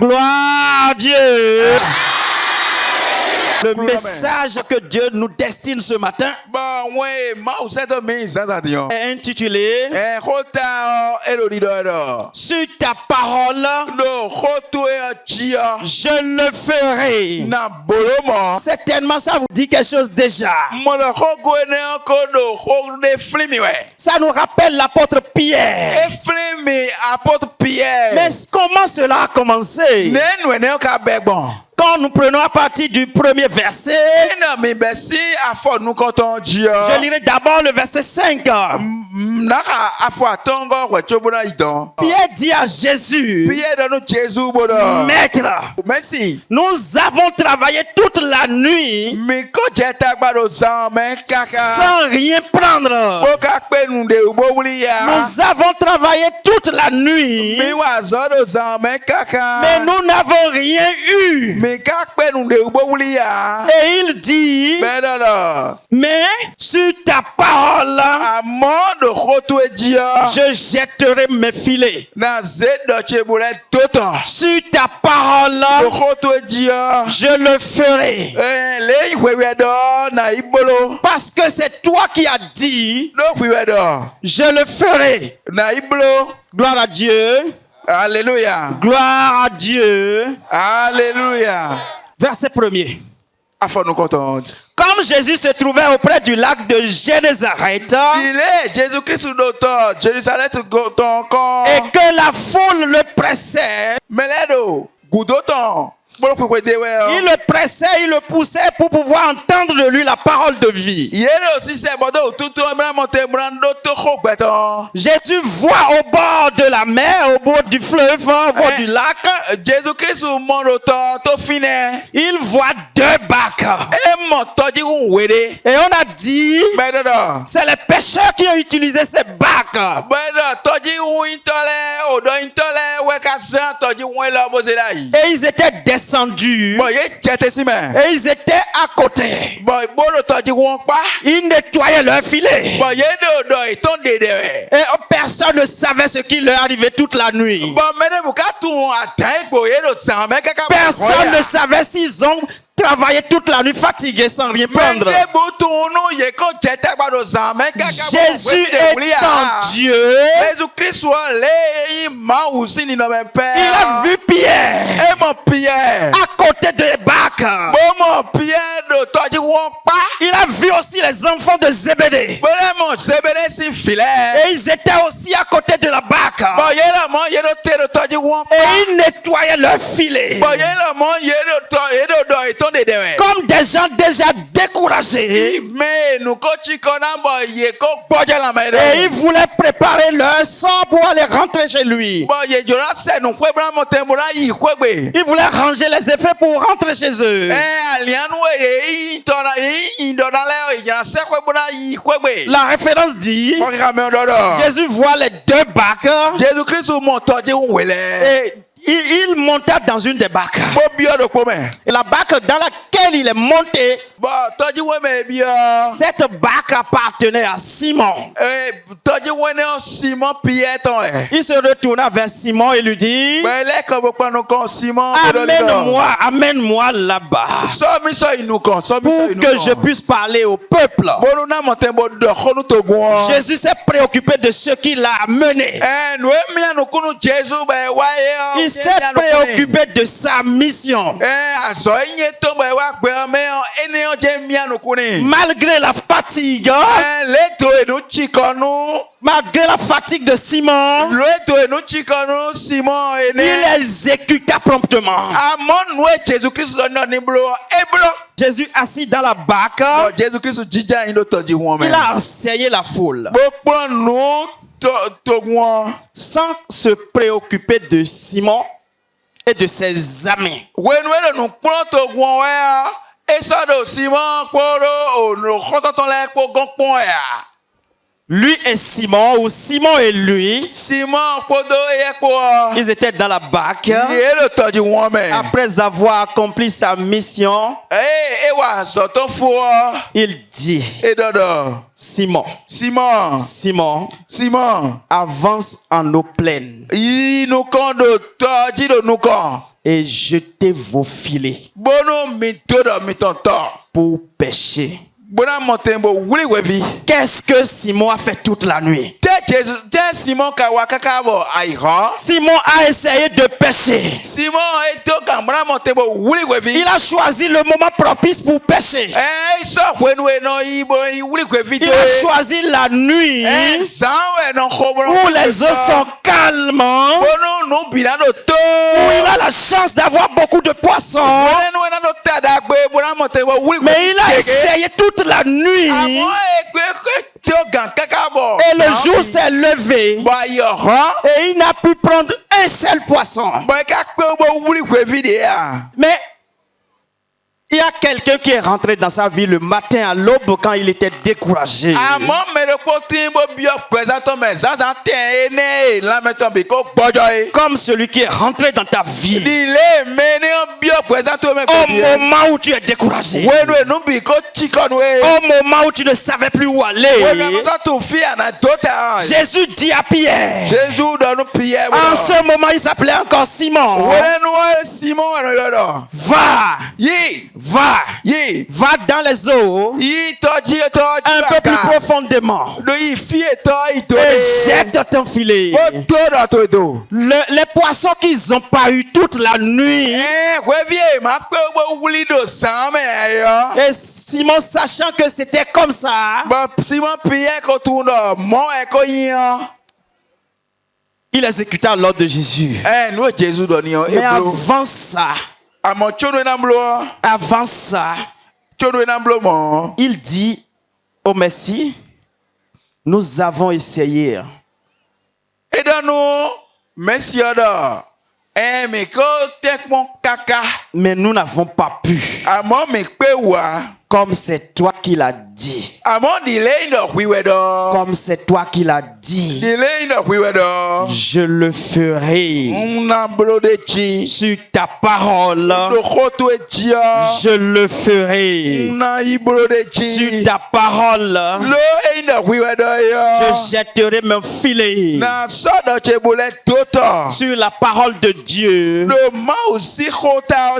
Gloire à Dieu. Le message que Dieu nous destine ce matin est intitulé Sur ta parole, je le ferai. Certainement, ça vous dit quelque chose déjà. Ça nous rappelle l'apôtre Pierre. Mais comment cela a commencé? Quand nous prenons à partir du premier verset, je lirai d'abord le verset 5. Pierre dit à Jésus, Maître, nous avons travaillé toute la nuit sans rien prendre. Nous avons travaillé toute la nuit, mais nous n'avons rien eu. Et il dit, mais sur ta parole, je jetterai mes filets. Sur ta parole, je le ferai. Parce que c'est toi qui as dit, je le ferai. Gloire à Dieu. Alléluia. Gloire à Dieu. Alléluia. Verset 1er. Comme Jésus se trouvait auprès du lac de Génézareth, et que la foule le pressait, il le pressait, il le poussait pour pouvoir entendre de lui la parole de vie. Jésus voit au bord de la mer, au bord du fleuve, au bord du lac, il voit deux barques. Et on a dit, c'est les pêcheurs qui ont utilisé ces barques. Et ils étaient descendus. Et ils étaient à côté. Ils nettoyaient leurs filets. Et personne ne savait ce qui leur arrivait toute la nuit. Personne ne savait s'ils ont travaillé toute la nuit fatigués sans rien prendre. Jésus étant Dieu, il a vu Pierre à côté des barques. Il a vu aussi les enfants de Zébédée. Et ils étaient aussi à côté de la barque. Et ils nettoyaient leurs filets. Comme des gens déjà découragés. Et ils voulaient préparer leur sang pour aller rentrer chez lui. Ils voulaient ranger les effets pour rentrer chez eux. La référence dit, Jésus voit les deux barques. Et il monta dans une des barques. Et la barque dans laquelle il est monté, cette barque appartenait à Simon. Il se retourna vers Simon et lui dit, amène-moi là-bas pour que je puisse parler au peuple. Jésus s'est préoccupé de ce qui l'a amené. Il s'est préoccupé de sa mission. Malgré la fatigue, malgré la fatigue de Simon, il exécuta promptement. Jésus assis dans la barque, il a enseigné la foule sans se préoccuper de Simon et de ses amis. Lui et Simon, ou Simon et lui, ils étaient dans la barque. Après avoir accompli sa mission, il dit, Simon, avance en eau pleine. et jetez vos filets Bono mi todo mi tonto. pour pêcher. Bona monte bo wuli wevi. Qu'est-ce que Simon a fait toute la nuit? Te Simon ka wakaka bo aiho. Simon a essayé de pêcher. Simon eto ka bona monte bo wuli wevi. Il a choisi le moment propice pour pêcher. So kwenu no ibo wuli wevi Il a choisi la nuit sawe no khobro. où les eaux sont calmes, Bono no binado to. où il a la chance d'avoir beaucoup de poissons. Bono no tada gbe bona monte bo wuli wevi. Mais il a essayé toute la nuit. Et le jour s'est levé. Et il n'a pu prendre un seul poisson. Mais il y a quelqu'un qui est rentré dans sa vie le matin à l'aube quand il était découragé. Comme celui qui est rentré dans ta vie au moment où tu es découragé. Au moment où tu ne savais plus où aller. Jésus dit à Pierre. En ce moment, il s'appelait encore Simon. Va dans les eaux un peu plus profondément et jette ton filet. Les poissons qu'ils n'ont pas eu toute la nuit. Et Simon, sachant que c'était comme ça, il exécuta l'ordre de Jésus. Mais avant ça, il dit au Messie, nous avons essayé. Mais nous n'avons pas pu. Comme c'est toi qui l'as dit. Comme c'est toi qui l'as dit. Je le ferai. Sur ta parole. Je le ferai. Sur ta parole. Je jetterai mon filet. Sur la parole de Dieu.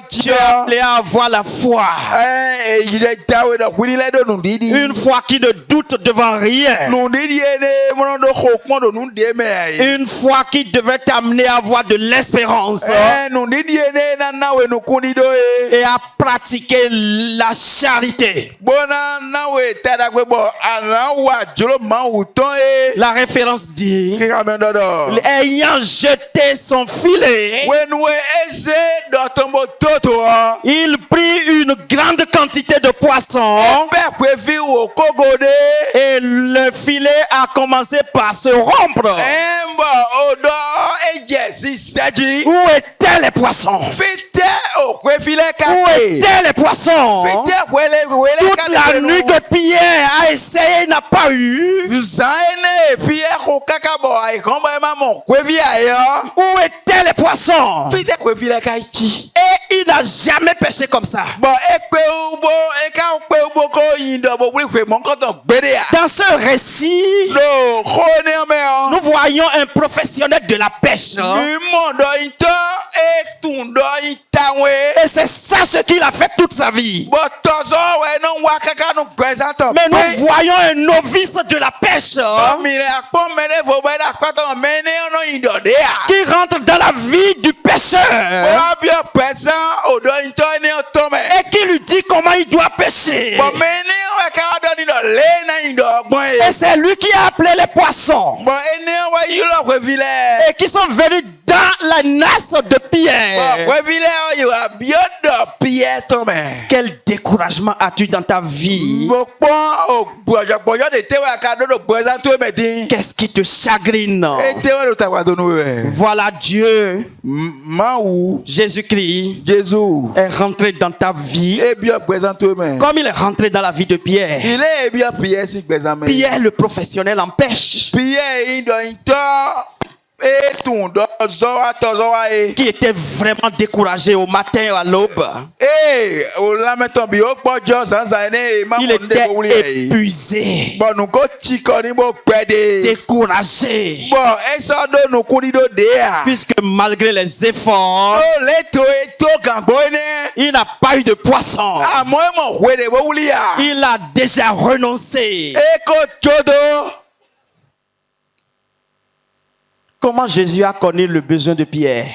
Tu es appelé à avoir la foi. Une foi qui ne doute devant rien. Une foi qui devait t'amener à avoir de l'espérance. Et à pratiquer la charité. La référence dit, ayant jeté son filet, il prit une grande quantité de poissons et le filet a commencé par se rompre. Où étaient les poissons? Où étaient les poissons? Toute la nuit que Pierre a essayé, il n'a pas eu. Où étaient les poissons? Et il n'a jamais pêché comme ça. Dans ce récit, nous voyons un professionnel de la pêche. Et c'est ça ce qu'il a fait toute sa vie. Mais nous voyons un novice de la pêche qui rentre dans la vie du pêcheur et qui lui dit comment il doit pêcher. Et c'est lui qui a appelé les poissons et qui sont venus dans la nasse de Pierre. Quel découragement as-tu dans ta vie? Qu'est-ce qui te chagrine? Voilà Dieu, Jésus-Christ, est rentré dans ta vie comme il est rentré dans la vie de Pierre. Pierre, le professionnel en pêche, qui était vraiment découragé au matin et à l'aube. Il était épuisé, découragé, puisque malgré les efforts, il n'a pas eu de poisson. Il a déjà renoncé. Comment Jésus a connu le besoin de Pierre?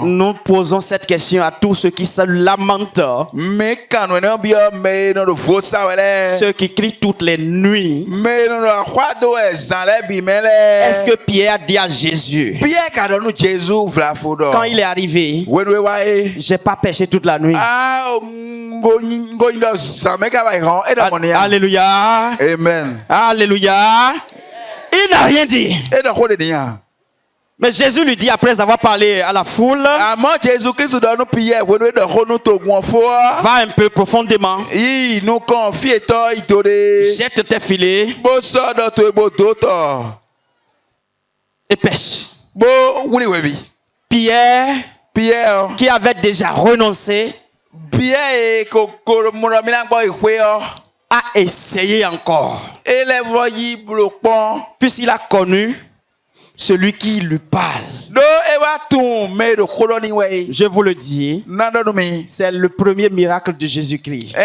Nous posons cette question à tous ceux qui se lamentent, ceux qui crient toutes les nuits. Est-ce que Pierre a dit à Jésus, quand il est arrivé, j'ai pas pêché toute la nuit? Alléluia. Amen. Alléluia. Il n'a rien dit. Mais Jésus lui dit, après avoir parlé à la foule, va un peu profondément, jette tes filets et pêche. Pierre, qui avait déjà renoncé, a essayé encore, puisqu'il a connu celui qui lui parle. Je vous le dis, c'est le premier miracle de Jésus-Christ.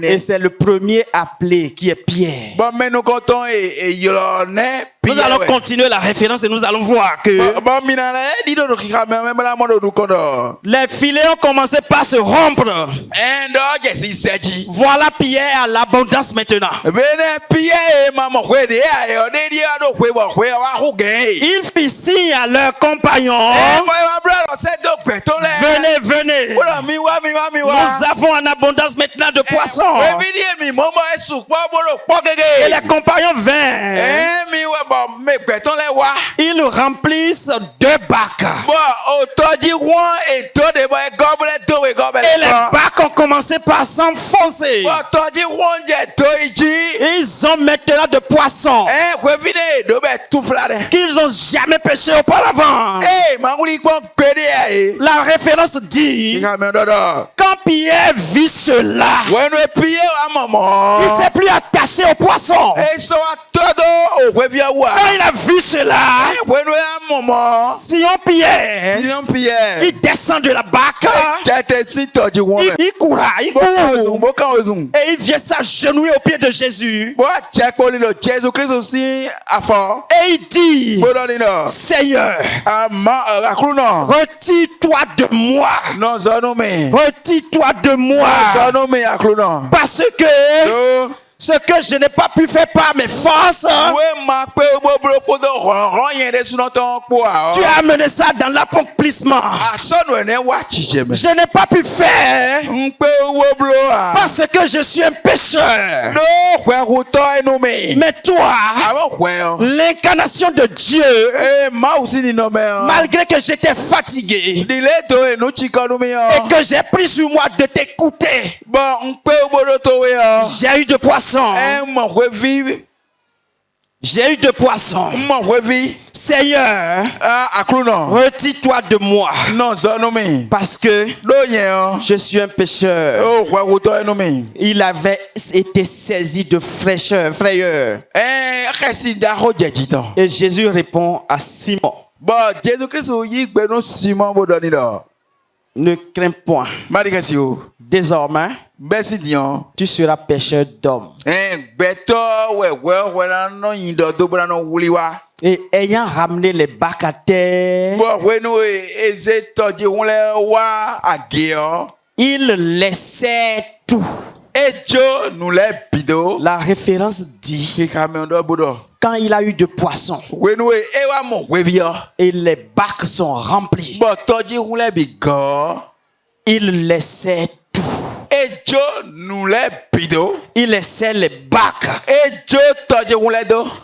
Et c'est le premier appelé qui est Pierre. Nous allons continuer la référence et nous allons voir que les filets ont commencé par se rompre. Voilà Pierre à l'abondance maintenant. Il fit signe à leurs compagnons. Venez, venez. Nous avons en abondance maintenant de poissons. Et les compagnons vinrent. Ils remplissent 2 bacs. Et les bacs ont commencé par s'enfoncer. Ils ont maintenant de poissons qu'ils n'ont jamais pêché auparavant. La référence dit, quand Pierre vit cela, il s'est plus attaché aux poissons. Quand il a vu cela, Simon Pierre, il descend de la barque, il court, et il vient s'agenouiller aux pieds de Jésus. Et il dit, Seigneur, retire-toi de moi. Retire-toi de moi. Parce que ce que je n'ai pas pu faire par mes forces, tu as amené ça dans l'accomplissement. Je n'ai pas pu faire parce que je suis un pécheur. Mais toi, l'incarnation de Dieu, malgré que j'étais fatigué et que j'ai pris sur moi de t'écouter, j'ai eu de poissons. J'ai eu de poissons. Seigneur, retire-toi de moi. Parce que je suis un pécheur. Il avait été saisi de frayeur. Et Jésus répond à Simon, ne crains point. Désormais, tu seras pêcheur d'hommes. Et ayant ramené les bacs à terre, il laissait tout. La référence dit, quand il a eu de poissons et les bacs sont remplis, il laissait tout. Il laissait les bacs.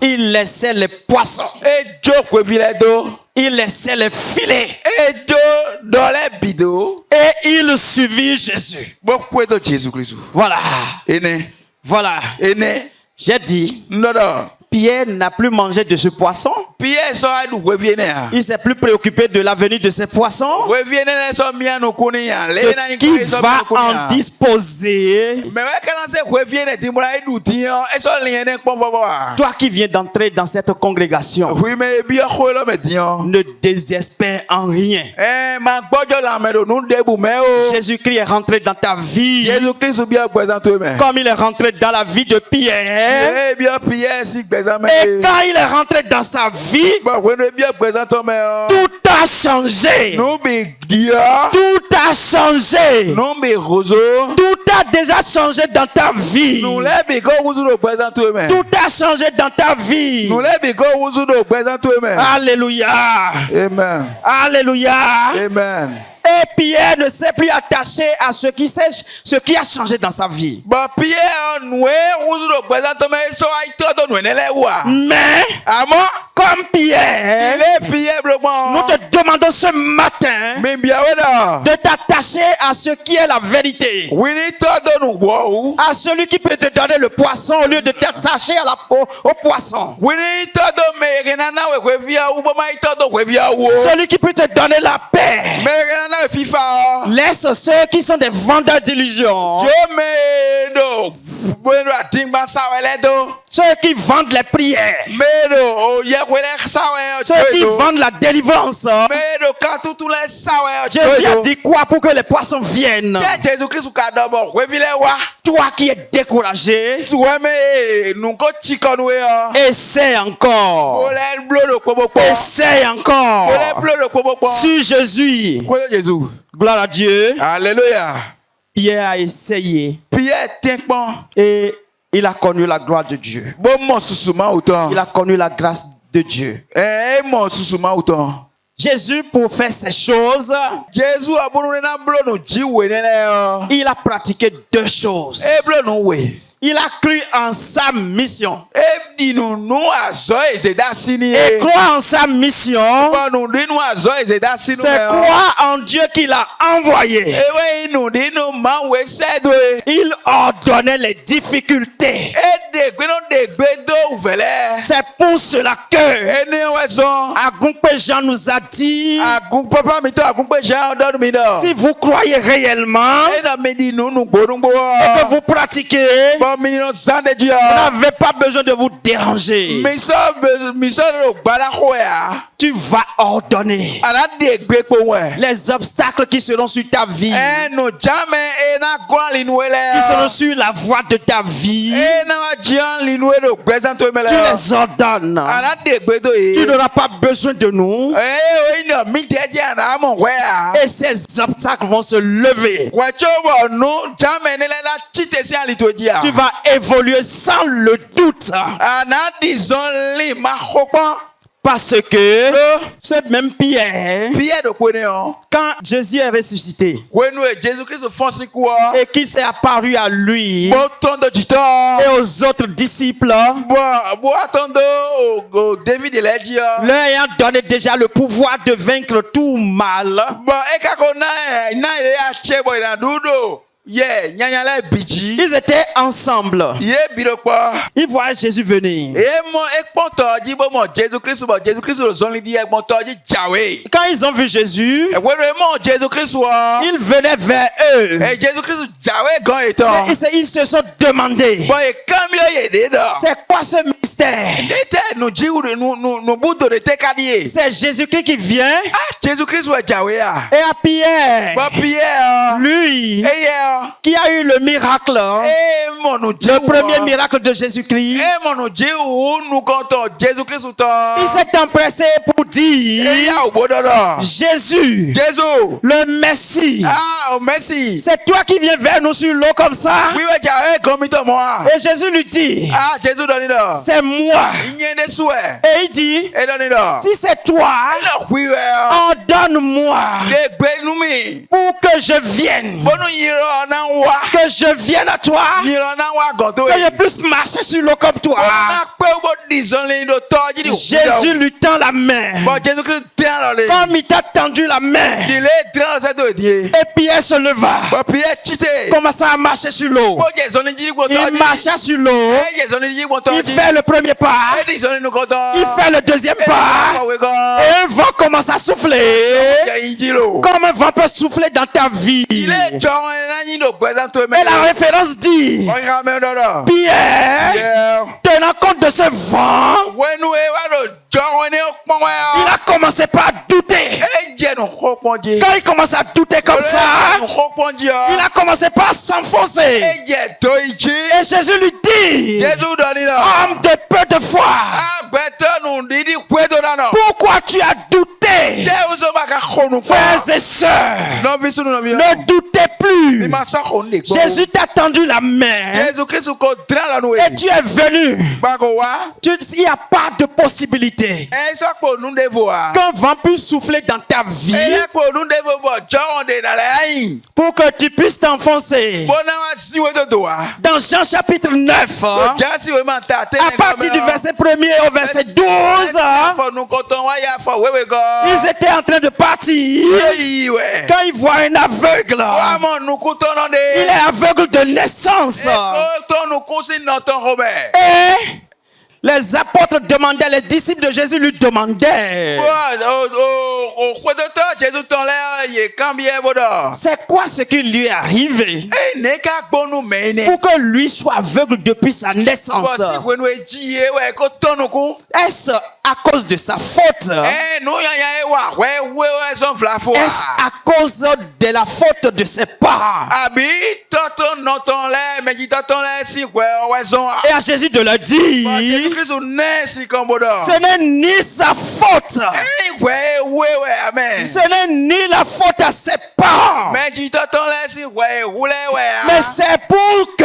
Il laissait les poissons. il laissait les filets. Et dans les bidons. Et il suivit Jésus. Voilà. Voilà. J'ai dit. Non. Pierre n'a plus mangé de ce poisson. Il s'est plus préoccupé de l'avenir de ces poissons. Qui va en disposer. Toi qui viens d'entrer dans cette congrégation, ne désespère en rien. Jésus-Christ est rentré dans ta vie. Comme il est rentré dans la vie de Pierre. Et quand il est rentré dans sa vie, tout a changé. Tout a changé. Tout a déjà changé dans ta vie. Tout a changé dans ta vie. Alléluia. Amen. Alléluia. Amen. Et Pierre ne s'est plus attaché à ce qui a changé dans sa vie. Mais, comme Pierre, nous te demandons ce matin de t'attacher à ce qui est la vérité. À celui qui peut te donner le poisson au lieu de t'attacher au poisson. Celui qui peut te donner la paix. Laisse ceux qui sont des vendeurs d'illusions. Ceux qui vendent les prières. Ceux qui vendent la délivrance. Jésus a dit quoi pour que les poissons viennent? Toi qui es découragé, essaie encore. Essaie encore. Sur Jésus. Gloire à Dieu. Alléluia. Pierre a essayé. Et il a connu la gloire de Dieu. Il a connu la grâce de Dieu. Jésus, pour faire ces choses, il a pratiqué deux choses. Il a cru en sa mission. Et croire en sa mission, c'est croire en Dieu qui l'a envoyé. Il ordonnait les difficultés. C'est pour cela que Agumpé Jean nous a dit, si vous croyez réellement et que vous pratiquez, vous n'avez pas besoin de vous déranger. Tu vas ordonner les obstacles qui seront sur ta vie, qui seront sur la voie de ta vie. Tu les ordonnes. Tu n'auras pas besoin de nous. Et ces obstacles vont se lever. Tu vas évoluer sans le doute. Parce que ce même Pierre, quand Jésus est ressuscité et qu'il s'est apparu à lui et aux autres disciples, leur ayant donné déjà le pouvoir de vaincre tout mal, ils étaient ensemble. Ils voyaient Jésus venir. Quand ils ont vu Jésus, ils venaient vers eux. Et ils se sont demandé, c'est quoi ce mystère? C'est Jésus-Christ qui vient. Et à Pierre, lui, qui a eu le miracle, le premier miracle de Jésus-Christ, il s'est empressé pour dire, Jésus, le Messie, c'est toi qui viens vers nous sur l'eau comme ça. Et Jésus lui dit, c'est moi. Et il dit, si c'est toi, ordonne-moi pour que je vienne. Que je vienne à toi. Que je puisse marcher sur l'eau comme toi. Jésus lui tend la main. Comme il t'a tendu la main. Et Pierre se leva. Commença à marcher sur l'eau. Il marcha sur l'eau. Il fait le premier pas. Il fait le deuxième pas. Et un vent commence à souffler. Comme un vent peut souffler dans ta vie. Et la référence dit, Pierre, tenant compte de ce vent, il a commencé par douter. Quand il commence à douter comme ça, il a commencé par s'enfoncer. Et Jésus lui dit, homme de peu de foi, pourquoi tu as douté? Frères et sœurs, ne doutez plus. Jésus t'a tendu la main et tu es venu. Il n'y a pas de possibilité qu'un vent puisse souffler dans ta vie pour que tu puisses t'enfoncer. Dans Jean chapitre 9, à partir du verset 1er au verset 12, ils étaient en train de partir quand ils voient un aveugle. Il est aveugle de naissance. Et les apôtres demandaient, les disciples de Jésus lui demandaient, c'est quoi ce qui lui est arrivé pour que lui soit aveugle depuis sa naissance? Est-ce à cause de sa faute? Est-ce à cause de la faute de ses parents? Et à Jésus de le dire, ce n'est ni sa faute. Ce n'est ni la faute à ses parents. Mais c'est pour que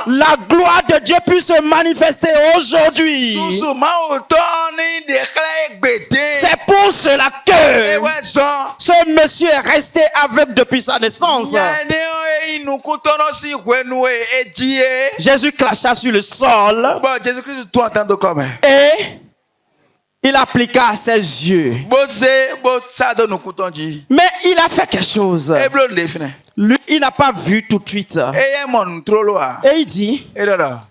la gloire de Dieu puisse se manifester aujourd'hui. C'est pour cela que ce monsieur est resté aveugle depuis sa naissance. Jésus cracha sur le sol. Et il appliqua à ses yeux. Mais il a fait quelque chose. Lui, il n'a pas vu tout de suite. Et il dit,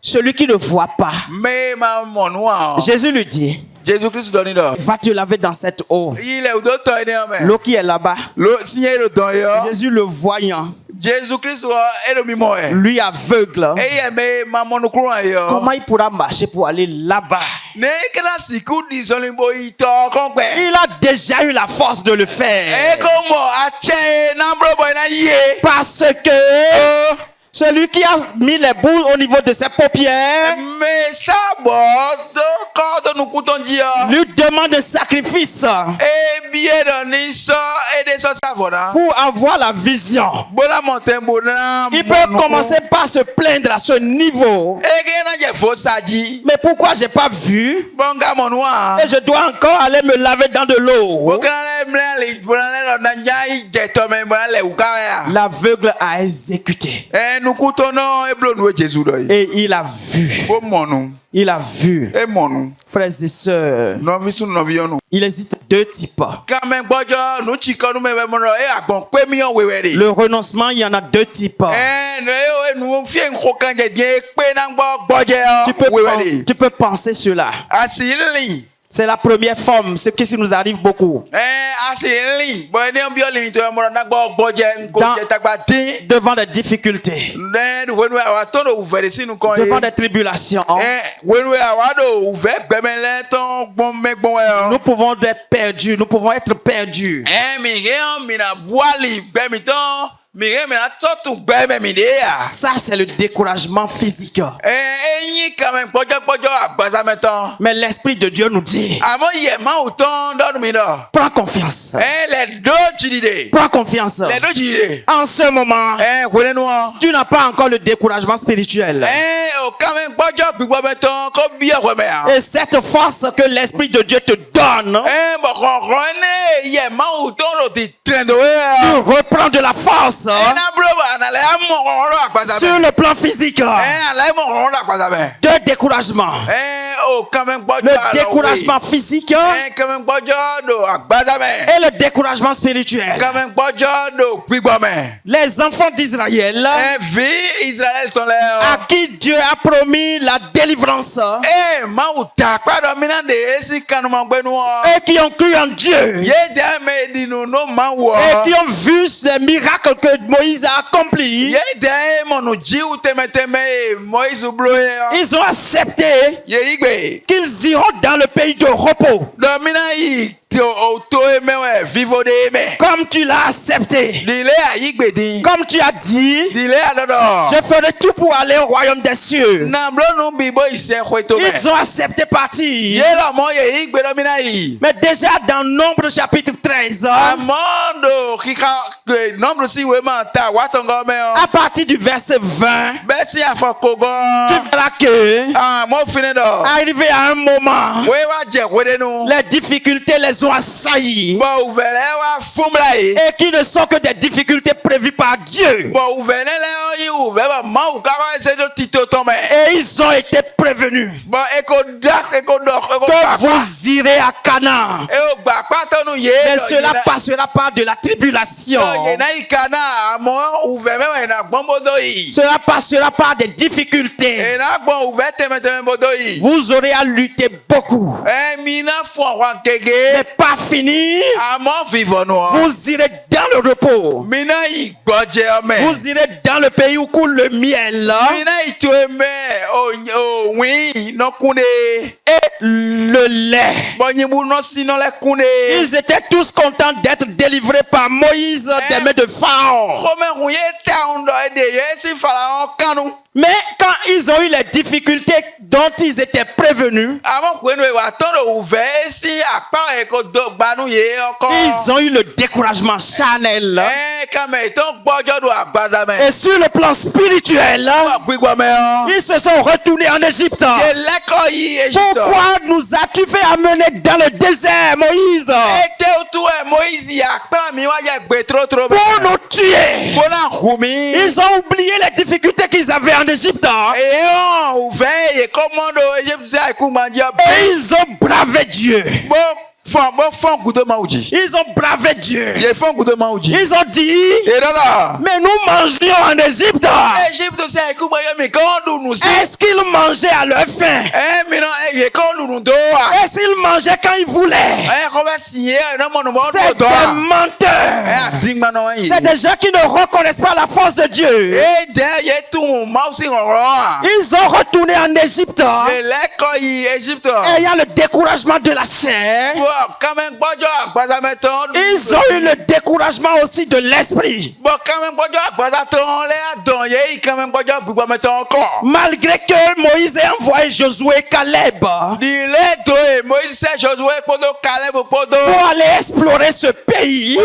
celui qui ne voit pas. Jésus lui dit, va te laver dans cette eau. L'eau qui est là-bas. Jésus le voyant. Lui aveugle. Comment il pourra marcher pour aller là-bas? Il a déjà eu la force de le faire. Parce que celui qui a mis les boules au niveau de ses paupières lui demande un sacrifice pour avoir la vision. Il peut commencer par se plaindre à ce niveau. Mais pourquoi j'ai pas vu? Et je dois encore aller me laver dans de l'eau. L'aveugle a exécuté. Et il a vu. Il a vu. Frères et sœurs, il existe deux types. Le renoncement, il y en a deux types. Tu peux penser cela. C'est la première forme, ce qui nous arrive beaucoup. Devant des difficultés, devant des tribulations, nous pouvons être perdus. Nous pouvons être perdus. Ça, c'est le découragement physique. Mais l'Esprit de Dieu nous dit, prends confiance. Prends confiance. En ce moment, tu n'as pas encore le découragement spirituel. Et cette force que l'Esprit de Dieu te donne, tu reprends de la force. sur le plan physique. De découragement. Le découragement physique et le découragement spirituel. Les enfants d'Israël à qui Dieu a promis la délivrance et qui ont cru en Dieu et qui ont vu les miracles que Moïse a accomplis, ils ont accepté qu'ils iront dans le pays de repos. Comme tu l'as accepté, comme tu as dit, je ferai tout pour aller au royaume des cieux. Ils ont accepté partir. Mais déjà dans Nombre chapitre 13, à partir du verset 20, tu verras que arrivé à un moment, les difficultés les ont assaillis et qui ne sont que des difficultés prévues par Dieu. Et ils ont été prévenus que vous irez à Canaan, mais cela passera par de la tribulation. Cela passera par des difficultés. Vous aurez à lutter beaucoup, mais pas fini. Vous irez dans le repos. Vous irez dans le pays où coule le miel et le lait. Ils étaient tous contents d'être délivrés par Moïse des mains de Pharaon. Mais quand ils ont eu les difficultés dont ils étaient prévenus, ils ont eu le découragement charnel. Et sur le plan spirituel, ils se sont retournés en Égypte. Pourquoi nous as-tu fait amener dans le désert, Moïse? Pour nous tuer. Ils ont oublié les difficultés qu'ils avaient en Égypte. Et ils ont bravé Dieu. Ils ont bravé Dieu. Ils ont dit, mais nous mangions en Égypte. Est-ce qu'ils mangeaient à leur faim? Est-ce qu'ils mangeaient quand ils voulaient? C'est des menteurs. C'est des gens qui ne reconnaissent pas la force de Dieu. Ils ont retourné en Égypte ayant le découragement de la chair. Ils ont eu le découragement aussi de l'esprit. Malgré que Moïse ait envoyé Josué et Caleb pour aller explorer ce pays,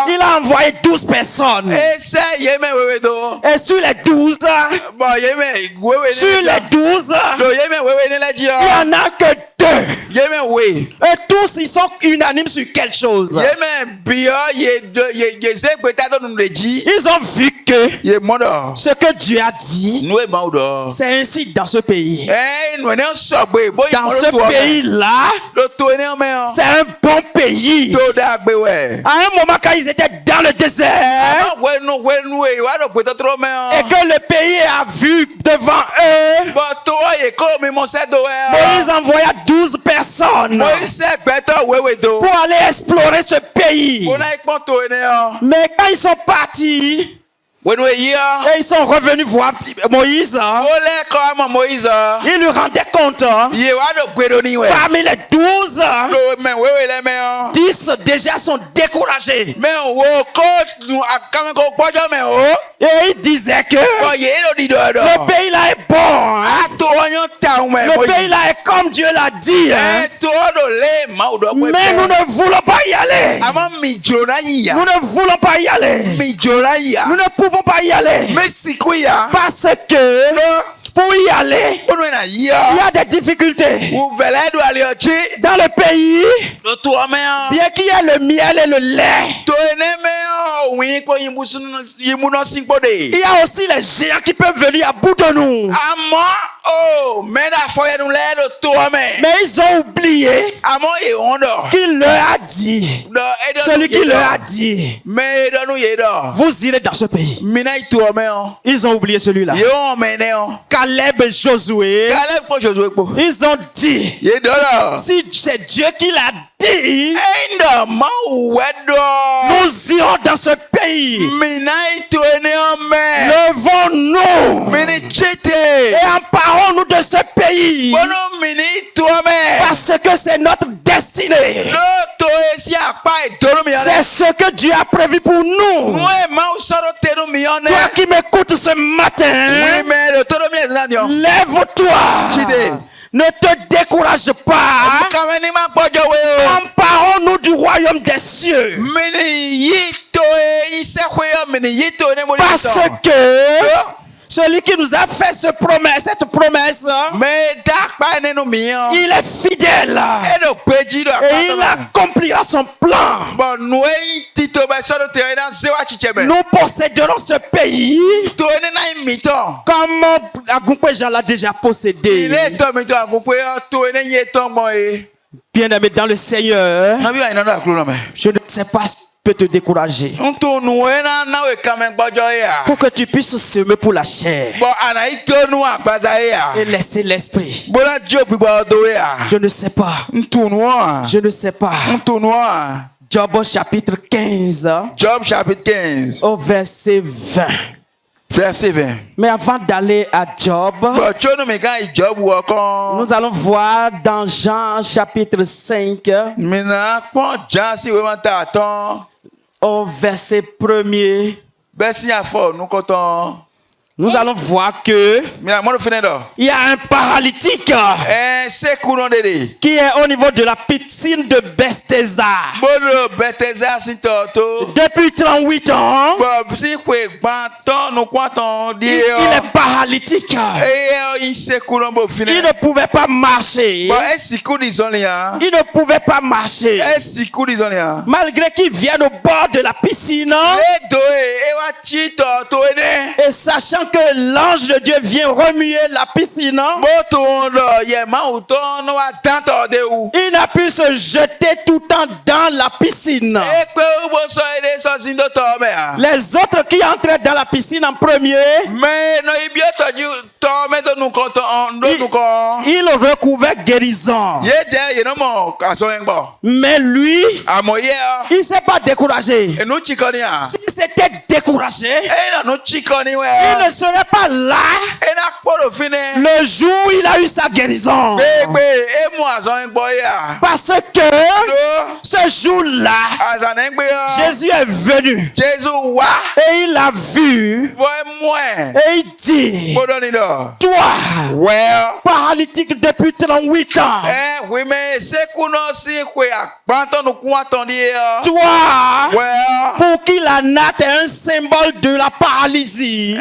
il a envoyé 12 personnes. Et sur les 12, il n'y en a que 2. Et tous ils sont unanimes sur quelque chose. Ils ont vu que ce que Dieu a dit, c'est ainsi dans ce pays. Dans ce pays-là, c'est un bon pays. À un moment quand ils étaient dans le désert et que le pays a vu devant eux, Moïse envoya 12 personnes pour aller explorer ce pays. Mais quand ils sont partis, et ils sont revenus voir Moïse, ils lui rendaient compte. Parmi les 12, 10 déjà sont découragés. Et ils disaient que le pays là est bon. Le pays là est comme Dieu l'a dit. Mais nous ne voulons pas y aller. Nous ne voulons pas y aller. Nous ne pouvons pas y aller. Parce que Pour y aller, il y a des difficultés. Dans le pays, bien qu'il y ait le miel et le lait, il y a aussi les géants qui peuvent venir à bout de nous. Mais ils ont oublié qu'il leur a dit, celui qui leur a dit, vous irez dans ce pays. Ils ont oublié celui-là. Caleb et Josué, ils ont dit, si c'est Dieu qui l'a dit, nous irons dans ce pays. Levons-nous et emparons-nous de ce pays, parce que c'est notre destinée. C'est ce que Dieu a prévu pour nous. Toi qui m'écoutes ce matin, lève-toi. Ne te décourage pas. Emparons-nous du royaume des cieux. Parce que celui qui nous a fait cette promesse, il est fidèle et il accomplira son plan. Nous posséderons ce pays comme Agunkwe Jean l'a déjà possédé. Bien-aimé dans le Seigneur, je ne sais pas peut te décourager pour que tu puisses semer pour la chair et laisser l'esprit. Je ne sais pas. Job chapitre 15. Au verset 20. Mais avant d'aller à Job, nous allons voir dans Jean chapitre 5 au verset 1er. Nous allons voir que il y a un paralytique qui est au niveau de la piscine de Bethesda. Depuis 38 ans, il est paralytique. Il ne pouvait pas marcher. Il ne pouvait pas marcher. Malgré qu'il vienne au bord de la piscine et sachant que l'ange de Dieu vient remuer la piscine, il n'a pu se jeter tout le temps dans la piscine. Les autres qui entraient dans la piscine en premier, il recouvrait guérison. Mais lui, il ne s'est pas découragé. S'il s'était découragé, il ne serait pas là le jour où il a eu sa guérison. Parce que ce jour-là, Jésus est venu et il a vu et il dit, toi, paralytique depuis 38 ans, toi, pour qui la natte est un symbole de la paralysie,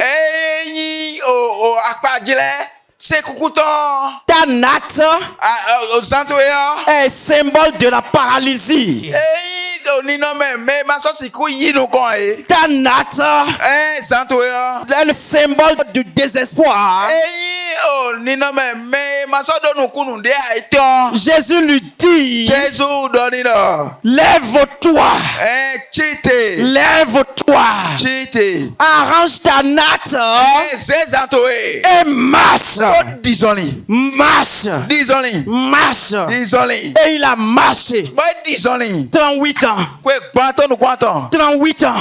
ta natte est symbole de la paralysie. Ta natte est le symbole du désespoir. Jésus lui dit, lève-toi, lève-toi, arrange ta natte et marche. Marche. Et il a marché 38 ans. 38 ans.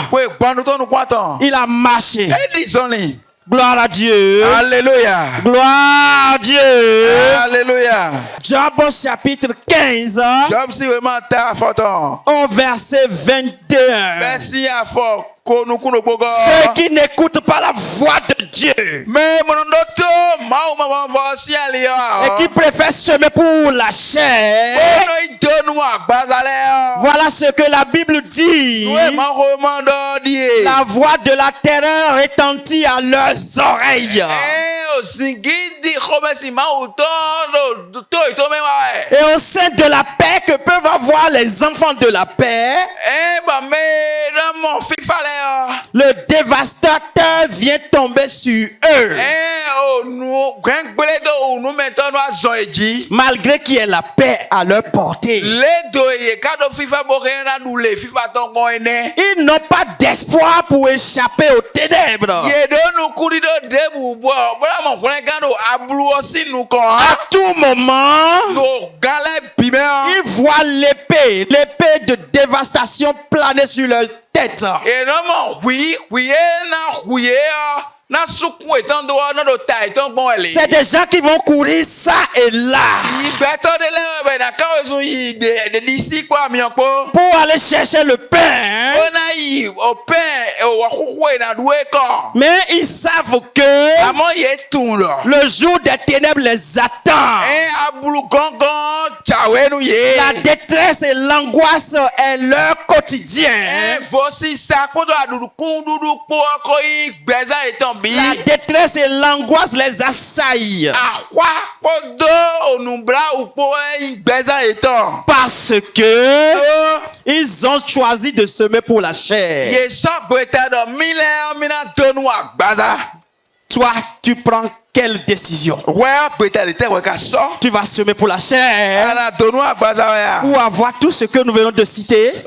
Il a marché. Gloire à Dieu. Alléluia. Gloire à Dieu. Alléluia. Job chapitre 15. Job si vraiment ta photo. Au verset 21. Ceux qui n'écoutent pas la voix de Dieu. Et qui préfèrent semer pour la chair. Voilà ce que la Bible dit. La voix de la terreur retentit à leurs oreilles. Et au sein de la paix que peuvent avoir les enfants de la paix, le dévastateur vient tomber sur eux. Malgré qu'il y ait la paix à leur portée. Ils n'ont pas d'espoir pour échapper aux ténèbres. À tout moment, ils voient l'épée de dévastation planer sur leur tête. C'est des gens qui vont courir ça et là pour aller chercher le pain. Mais ils savent que le jour des ténèbres les attend. La détresse et l'angoisse est leur quotidien. La détresse et l'angoisse les assaillent. Parce que ils ont choisi de semer pour la chair. Toi, tu prends quelle décision? Tu vas semer pour la chair ou avoir tout ce que nous venons de citer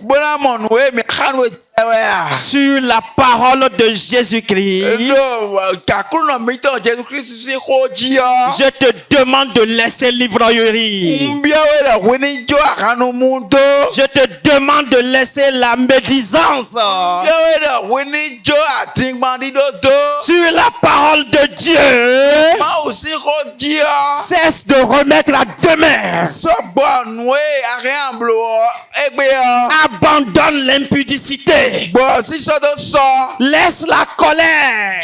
sur la parole de Jésus-Christ. Je te demande de laisser l'ivrognerie. Je te demande de laisser la médisance. Sur la parole de Dieu. Cesse de remettre à demain. Abandonne l'impudicité. Laisse la colère.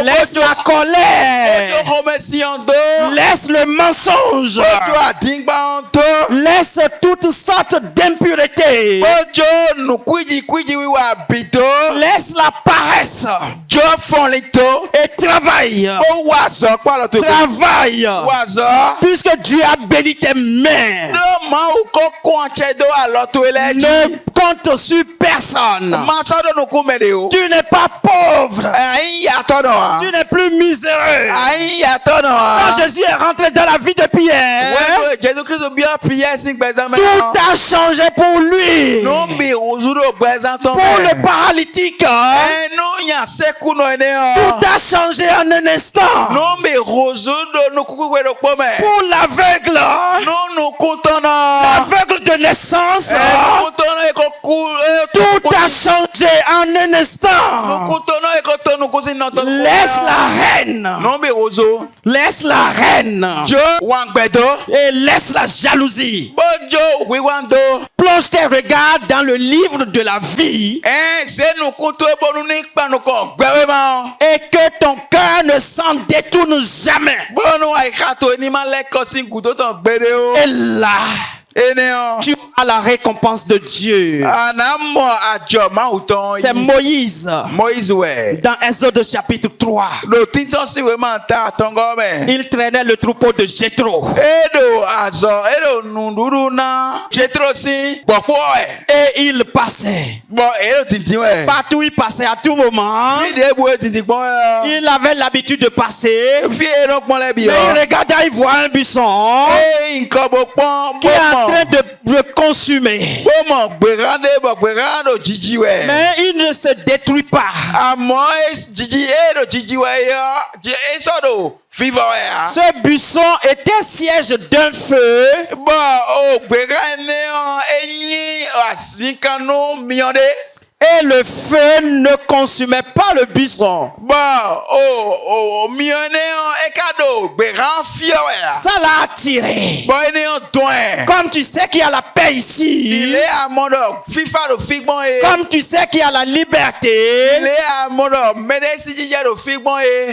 Laisse la colère. Laisse le mensonge. Laisse toutes sortes d'impuretés. Laisse la paresse. Et travaille. Travaille. Puisque Dieu a béni tes mains. Ne compte sur personne. Tu n'es pas pauvre. Tu n'es plus miséreux. Quand Jésus est rentré dans la vie de Pierre, tout a changé pour lui. Pour le paralytique, tout a changé en un instant. Pour l'aveugle, l'aveugle de naissance, tout a changé en un instant. Laisse la haine. Laisse la haine. Et laisse la jalousie. Plonge tes regards dans le livre de la vie. Et que ton cœur ne s'en détourne jamais. Et là, tu as la récompense de Dieu. C'est Moïse. Dans Exode chapitre 3. Il traînait le troupeau de Jéthro. Et il passait. Partout il passait, à tout moment. Il avait l'habitude de passer. Mais il regardait, il voit un buisson qui est en train de le consumer. Mais il ne se détruit pas. Ce buisson était siège d'un feu Et le feu ne consumait pas le buisson. Ça l'a attiré. Comme tu sais qu'il y a la paix ici. Comme tu sais qu'il y a la liberté.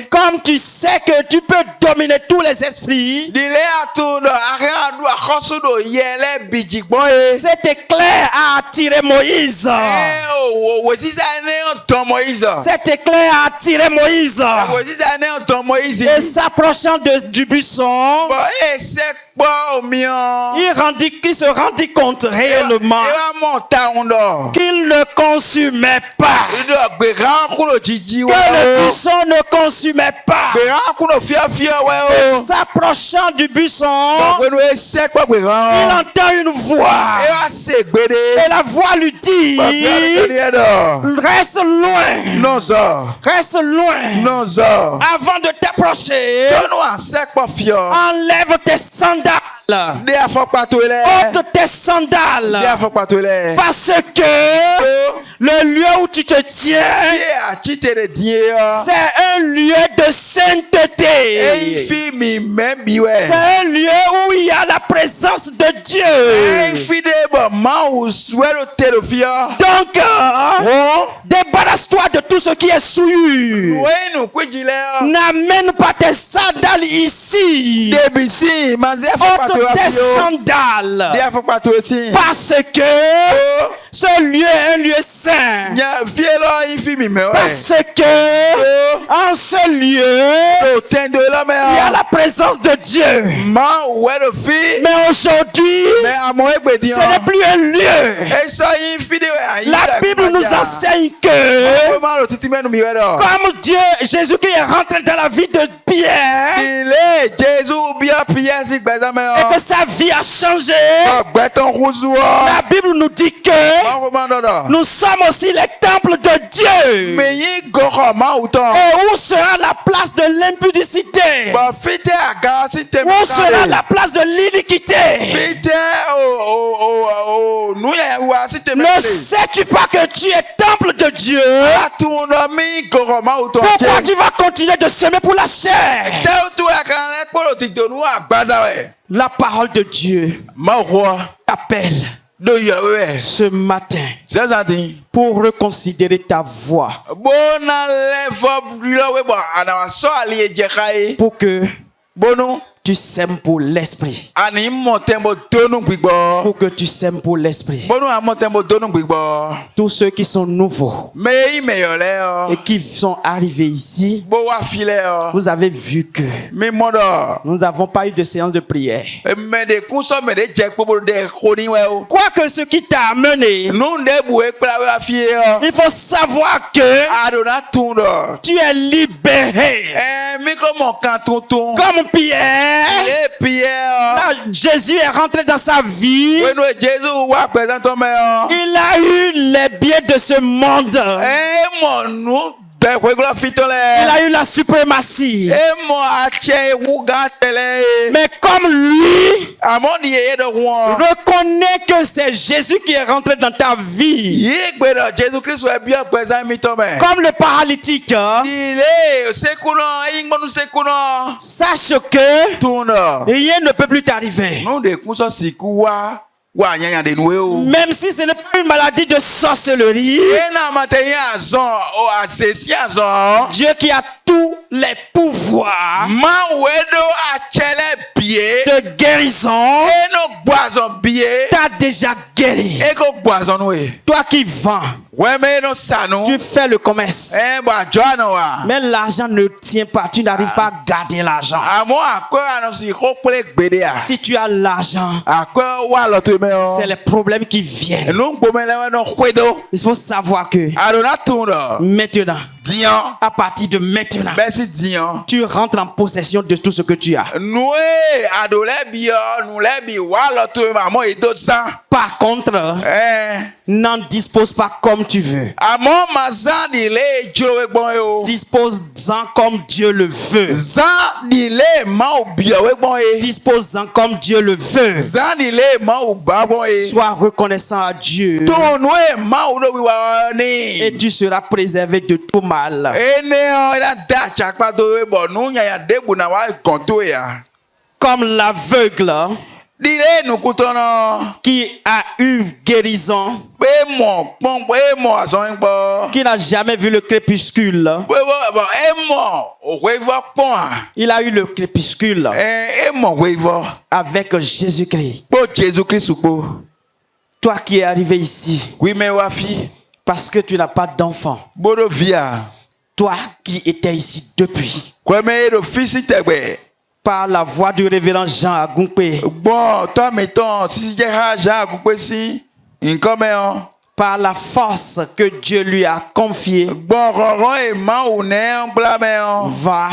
Comme tu sais que tu peux dominer tous les esprits. Cet éclair a attiré Moïse. Cet éclair a attiré Moïse. Et s'approchant du buisson, il se rendit compte réellement qu'il ne consumait pas. Que le buisson ne consumait pas. Et s'approchant du buisson, il entend une voix. Et la voix lui dit: reste loin. Reste loin. Avant de t'approcher, enlève tes sandales. Ôte tes sandales. Parce que le lieu où tu te tiens, c'est un lieu de sainteté. C'est un lieu où il y a la présence de Dieu. Donc, débarrasse-toi de tout ce qui est souillure. N'amène pas tes sandales ici. Ôte tes sandales. Parce que ce lieu est un lieu saint. Parce que en ce lieu, il y a la présence de Dieu. Mais aujourd'hui, ce n'est plus un lieu. La Bible nous enseigne que comme Dieu, Jésus-Christ est rentré dans la vie de Pierre et que sa vie a changé, la Bible nous dit que nous sommes aussi les temples de Dieu. Et où sera la place de l'impudicité? Où sera la place de l'iniquité? Ne sais-tu pas que tu es temple de Dieu? Pourquoi tu vas continuer de semer pour la chair? La parole de Dieu t'appelle ce matin pour reconsidérer ta voix, pour que tu sèmes pour l'esprit. Pour que tu sèmes pour l'esprit. Tous ceux qui sont nouveaux et qui sont arrivés ici, vous avez vu que nous n'avons pas eu de séance de prière. Quoique ce qui t'a amené, il faut savoir que tu es libéré. Comme Pierre. Là, Jésus est rentré dans sa vie. Il a eu les biens de ce monde. Il a eu la suprématie. Mais comme lui reconnaît que c'est Jésus qui est rentré dans ta vie, comme le paralytique, sache que rien ne peut plus t'arriver. Même si ce n'est pas une maladie de sorcellerie, Dieu qui a tous les pouvoirs de guérison t'a déjà guéri. Toi qui vends, tu fais le commerce, mais l'argent ne tient pas. Tu n'arrives pas à garder l'argent. Si tu as l'argent, c'est les problèmes qui viennent. Il faut savoir que maintenant, à partir de maintenant, tu rentres en possession de tout ce que tu as. Par contre, N'en dispose pas comme tu veux. Dispose-en comme Dieu le veut. Dispose-en comme Dieu le veut. Sois reconnaissant à Dieu. Et tu seras préservé de tout mal. Comme l'aveugle qui a eu guérison, qui n'a jamais vu le crépuscule. Il a eu le crépuscule avec Jésus-Christ. Toi qui es arrivé ici, parce que tu n'as pas d'enfant, toi qui étais ici depuis, par la voix du révérend Jean Agumpé, par la force que Dieu lui a confiée, va,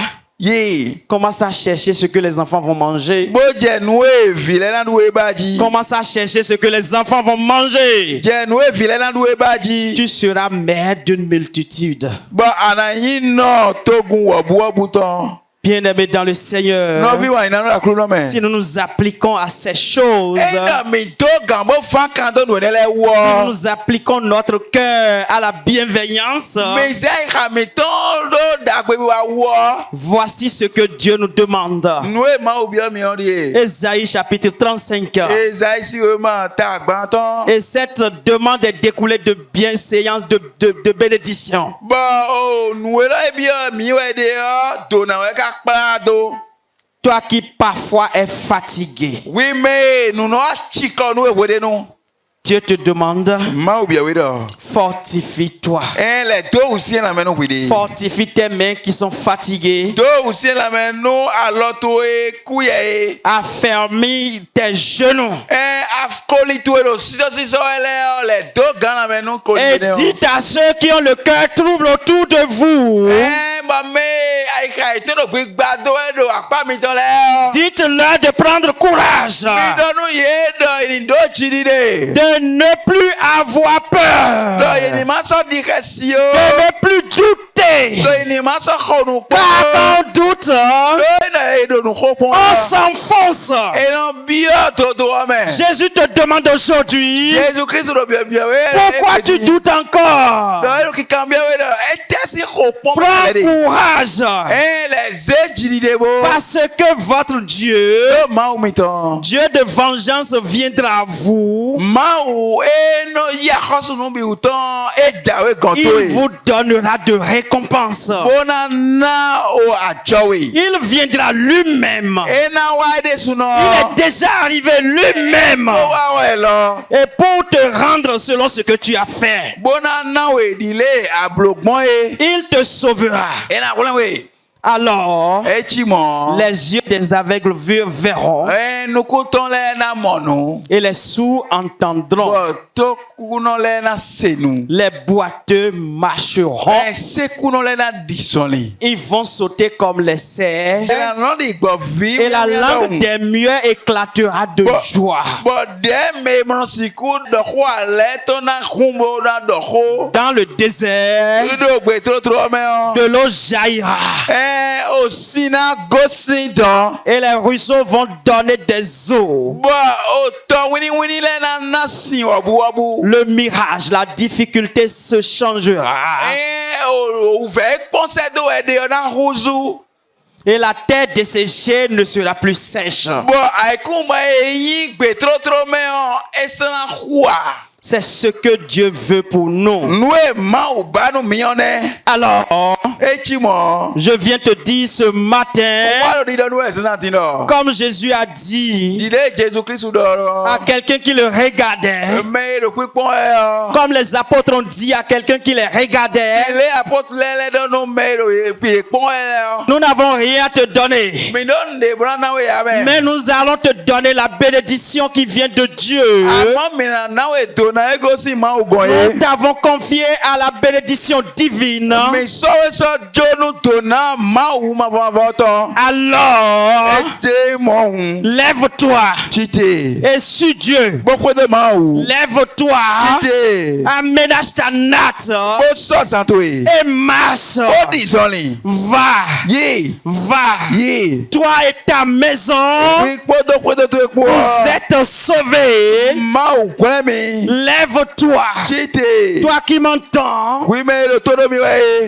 commence à chercher ce que les enfants vont manger. Commence à chercher ce que les enfants vont manger. Tu seras mère d'une multitude. Bien-aimés dans le Seigneur, si nous nous appliquons à ces choses, si nous nous appliquons notre cœur à la bienveillance, voici ce que Dieu nous demande. Ésaïe chapitre 35. Et cette demande est découlée de bienséance, de bénédiction. Toi qui parfois es fatigué, Dieu te demande, fortifie-toi. Fortifie tes mains qui sont fatiguées. Affermis tes genoux. Et dites à ceux qui ont le cœur trouble autour de vous, dites-leur de prendre courage, de ne plus avoir peur, de ne plus douter, car quand on doute, on s'enfonce. Jésus te demande aujourd'hui, pourquoi tu doutes encore? Prends courage, parce que votre Dieu, Dieu de vengeance, viendra à vous. Il vous donnera de récompense. Il viendra lui-même. Il est déjà arrivé lui-même. Et pour te rendre selon ce que tu as fait, il te sauvera. Alors, les yeux des aveugles verront et les sourds entendront. Les boiteux marcheront. Ils vont sauter comme les cerfs et la langue des muets éclatera de joie. Dans le désert, de l'eau jaillira. Et les ruisseaux vont donner des eaux. Le mirage, la difficulté se changera. Et la terre desséchée ne sera plus sèche. C'est ce que Dieu veut pour nous. Alors, je viens te dire ce matin, comme Jésus a dit à quelqu'un qui le regardait, comme les apôtres ont dit à quelqu'un qui les regardait, nous n'avons rien à te donner, mais nous allons te donner la bénédiction qui vient de Dieu. Nous t'avons confié à la bénédiction divine. Alors, Lève-toi. Et suis Dieu. Lève-toi. Aménage ta natte. Et marche. Va. Va. Toi et ta maison. Vous êtes sauvés. Lève-toi. Toi qui m'entends.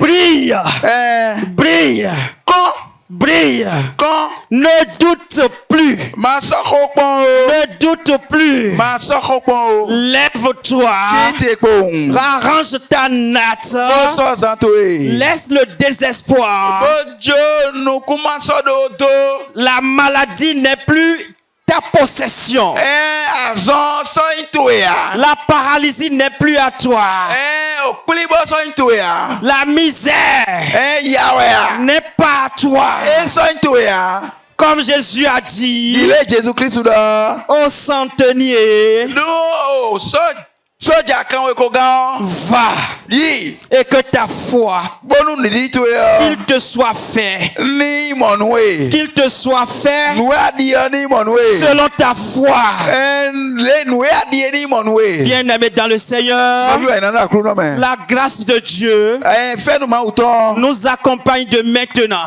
Brille. Brille. Brille. Ne doute plus. Ne doute plus. Lève-toi. Arrange ta natte. Laisse le désespoir. La maladie n'est plus ta possession. La paralysie n'est plus à toi. La misère n'est pas à toi. Comme Jésus a dit au centenier, va et que ta foi qu'il te soit fait, qu'il te soit fait selon ta foi. Bien-aimé dans le Seigneur, la grâce de Dieu nous accompagne de maintenant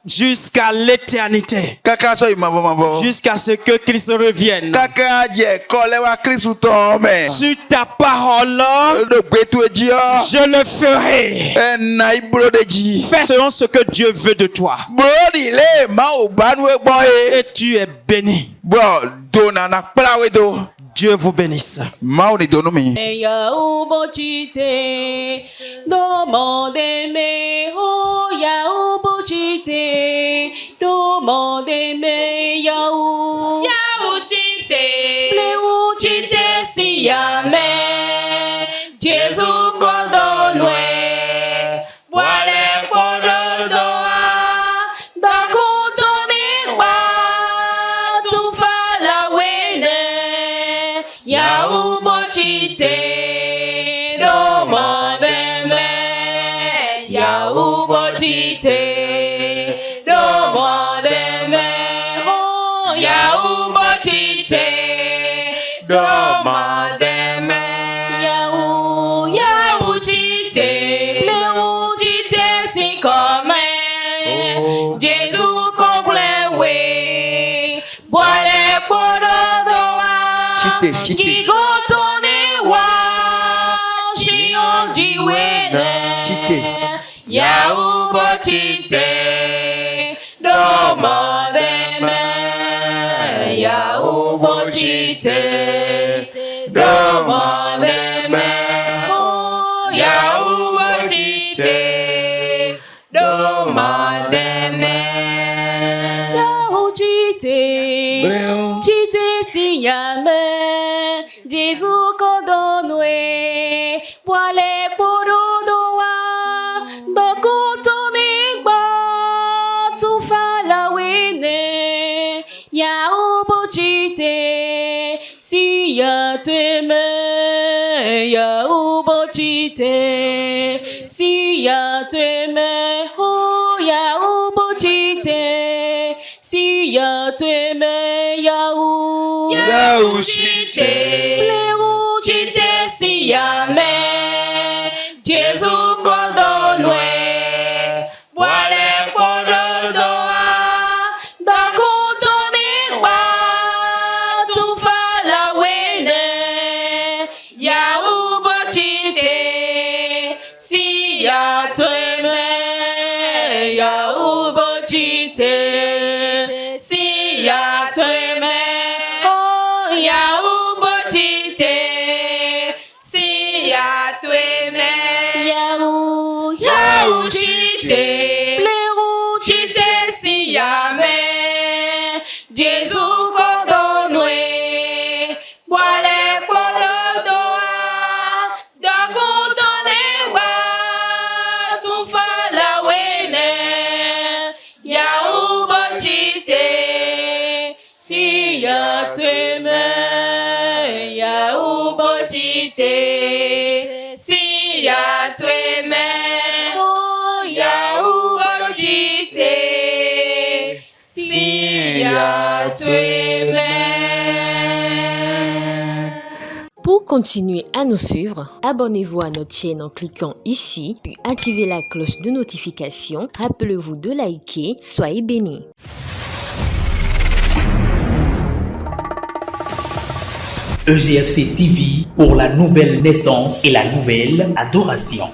jusqu'à l'éternité, jusqu'à ce que Christ revienne. Sur ta parole, je le ferai. Fais selon ce que Dieu veut de toi. Et tu es béni. Dieu vous bénisse. Pour continuer à nous suivre, abonnez-vous à notre chaîne en cliquant ici, puis activez la cloche de notification. Rappelez-vous de liker. Soyez bénis. EGFC TV pour la nouvelle naissance et la nouvelle adoration.